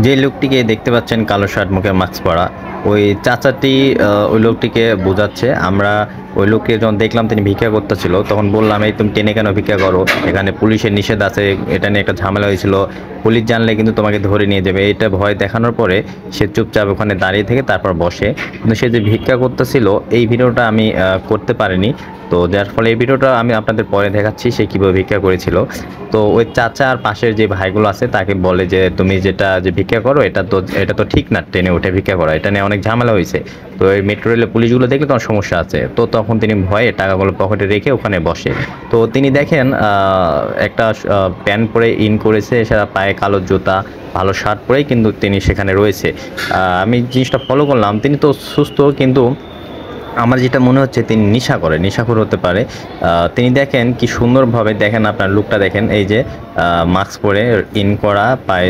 যে লোকটিকে দেখতে পাচ্ছেন কালো শার্ট মুখে মাস্ক পরা, ওই চাচাটি ওই লোকটিকে বোঝাচ্ছে। আমরা ওই লোককে যখন দেখলাম তিনি ভিক্ষা করতেছিল, তখন বললাম, এই তুমি টেনে কেন ভিক্ষা করো, এখানে পুলিশের নিষেধ আছে, এটা নিয়ে একটা ঝামেলা হয়েছিল, পুলিশ জানলে কিন্তু তোমাকে ধরে নিয়ে যাবে। এটা ভয় দেখানোর পরে সে চুপচাপ ওখানে দাঁড়িয়ে থেকে তারপর বসে। কিন্তু সে যে ভিক্ষা করতেছিল এই ভিডিওটা আমি করতে পারিনি, তো যার ফলে এই ভিডিওটা আমি আপনাদের পরে দেখাচ্ছি সে কীভাবে ভিক্ষা করেছিল। তো ওই চাচা আর পাশের যে ভাইগুলো আছে তাকে বলে যে তুমি যেটা যে ভিক্ষা করো এটা তো ঠিক না, ট্রেনে উঠে ভিক্ষা করা, এটা নিয়ে অনেক ঝামেলা হয়েছে। তো এই মেট্রো রেলের পুলিশগুলো দেখলে তোমার সমস্যা আছে। তো তখন তিনি ভয়ে টাকাগুলো পকেটে রেখে ওখানে বসে। তো তিনি দেখেন একটা প্যান্ট পরে ইন করেছে, সেটা পায়ে কালো জুতা, ভালো শার্ট পরেই কিন্তু তিনি সেখানে রয়েছে। আমি জিনিসটা ফলো করলাম, তিনি তো সুস্থ, কিন্তু আমার যেটা মনে হচ্ছে তিনি নেশাখোর হতে পারে। তিনি দেখেন কি সুন্দরভাবে, দেখেন আপনার লুকটা দেখেন, এই যে মাস্ক পরে ইন করা, পায়ে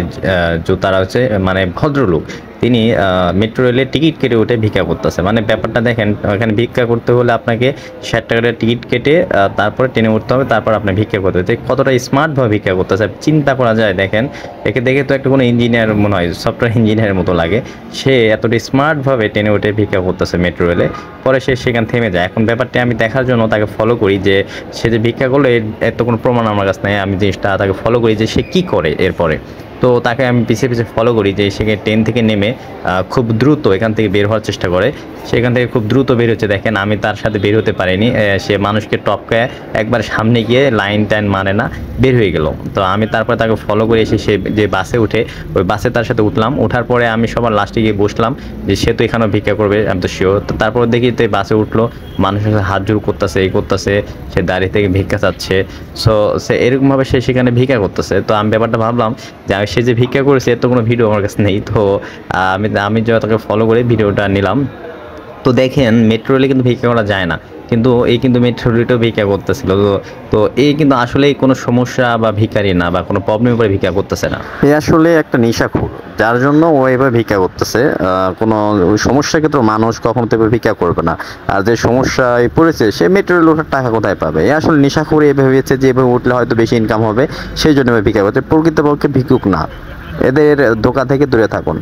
জুতারা হচ্ছে, মানে ভদ্রলোক। তিনি মেট্রো রেলের টিকিট কেটে উঠে ভিক্ষা করতেছে। মানে ব্যাপারটা দেখেন, এখানে ভিক্ষা করতে হলে আপনাকে 60 টাকার টিকিট কেটে তারপরে ট্রেনে উঠতে হবে, তারপর আপনি ভিক্ষা করতে হবে। কতটা স্মার্টভাবে ভিক্ষা করতেছে চিন্তা করা যায়। দেখেন, একে দেখে তো একটা কোনো ইঞ্জিনিয়ার মনে হয়, সফটওয়্যার ইঞ্জিনিয়ারের মতো লাগে। সে এতটা স্মার্টভাবে ট্রেনে উঠে ভিক্ষা করতেছে মেট্রো রেলে। পরে সে সেখানে থেমে যায়। এখন ব্যাপারটা আমি দেখার জন্য তাকে ফলো করি, যে সে যে ভিক্ষা করলো এর তো কোনো প্রমাণ আমার কাছে নেই। আমি জিনিসটা তাকে ফলো করি যে সে কী করে এরপরে। তো তাকে আমি পিছিয়ে পিছিয়ে ফলো করি, যে সে ট্রেন থেকে নেমে খুব দ্রুত এখান থেকে বের হওয়ার চেষ্টা করে। সেখান থেকে খুব দ্রুত বের হচ্ছে। দেখেন, আমি তার সাথে বের হতে পারিনি। সে মানুষকে টপকায় একবার সামনে গিয়ে লাইন টাইন মানে না বের হয়ে গেল। তো আমি তারপরে তাকে ফলো করে এসে সে যে বাসে উঠে, ওই বাসে তার সাথে উঠলাম। ওঠার পরে আমি সবার লাস্টে গিয়ে বসলাম, যে সে তো এখানেও ভিক্ষা করবে, আমি তো শিওর। তো তারপর দেখি তো বাসে উঠলো, মানুষের সাথে হাত জোড় করতেছে, এই করতেছে, সে দাঁড়িয়ে থেকে ভিক্ষা চাচ্ছে। সো সে এরকমভাবে সে সেখানে ভিক্ষা করতেছে। তো আমি ব্যাপারটা ভাবলাম যে সে যে ভিক্ষা করেছে এর তো কোনো ভিডিও আমার কাছে নেই। তো আমি তাকে ফলো করে ভিডিওটা নিলাম। তো দেখেন, মেট্রো রেলে কিন্তু ভিক্ষা করা যায় না, কিন্তু এই কিন্তু মেট্রো রেলেও ভিক্ষা করতেছিল। তো এই কিন্তু আসলেই কোনো সমস্যা বা ভিখারি না, বা কোনো প্রবলেমের পরে ভিক্ষা করতেছে না, এ আসলে একটা নেশাখোর, যার জন্য ও এভাবে ভিক্ষা করতেছে। কোনো সমস্যার ক্ষেত্রে মানুষ কখনো তো এভাবে ভিক্ষা করবে না। আর যে সমস্যায় পড়েছে সে মেট্রো রেল ওঠার টাকা কোথায় পাবে? এ আসলে নেশাখোর, এ ভেবেছে যে এভাবে উঠলে হয়তো বেশি ইনকাম হবে, সেই জন্য ভিক্ষা করতে। প্রকৃতপক্ষে ভিক্ষুক না, এদের ধোঁকা থেকে দূরে থাকুন।